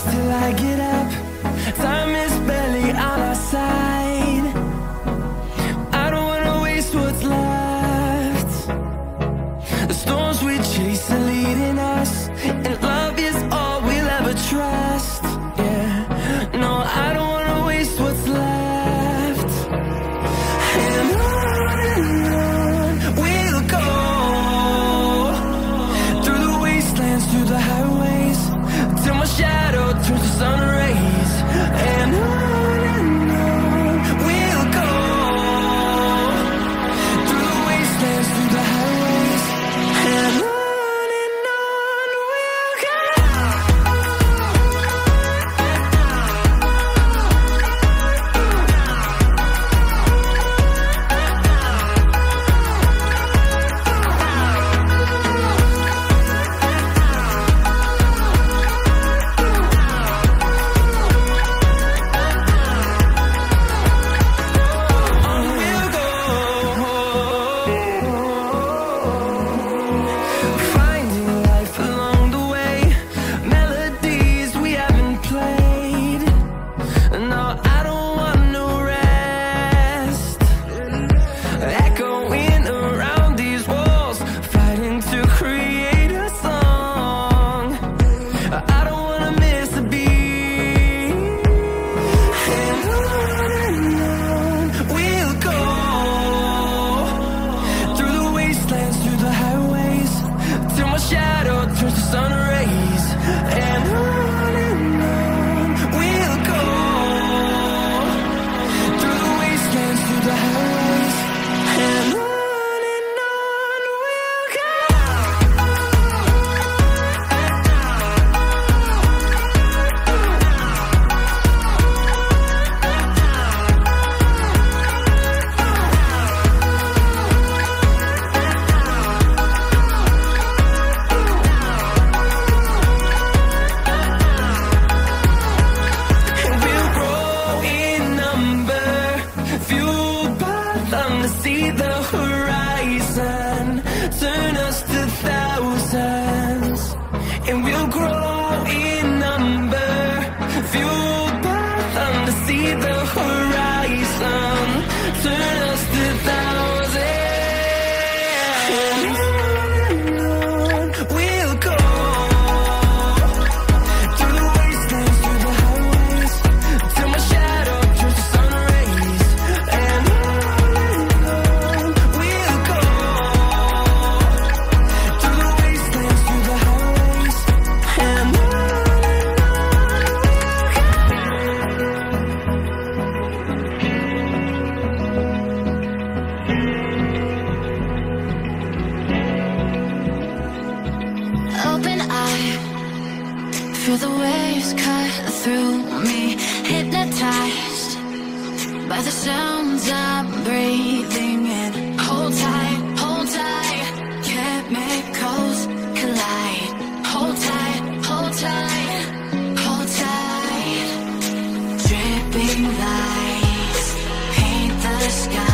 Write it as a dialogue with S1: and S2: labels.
S1: hours till I get up. Time is barely on our side. I don't wanna waste what's left. The storms we chase are leading us, and love is all we'll ever trust. Yeah, no, I don't wanna waste what's left. And on we'll go, through the wastelands, through the highways, till my shadow turns to sun rays. And on we'll go, through the wastelands, through the highways, and on we'll go. Finding life along the way, melodies we haven't played. No, I don't want no rest. Echoing around these walls, fighting to create a song. I don't wanna miss a beat. And on we'll go, through the wastelands, through the highways, till my shadow turns to sun rays. And on we'll go, through the wastelands, through the highways, and on we'll go. And we'll grow in number, fueled by them to see the horizon, turn us to thousands. And we'll grow in number, fueled by them to see the horizon, turn us to thousands. And on we'll go, through the wastelands, through the highways, till my shadow turns to sun rays. And on we'll go, through the wastelands, through the highways, and on
S2: Open eye, feel the waves cut through me, hypnotized by the sounds I'm breathing in. Hold tight, chemicals collide. Hold tight, hold tight, hold tight. Dripping lights paint the sky.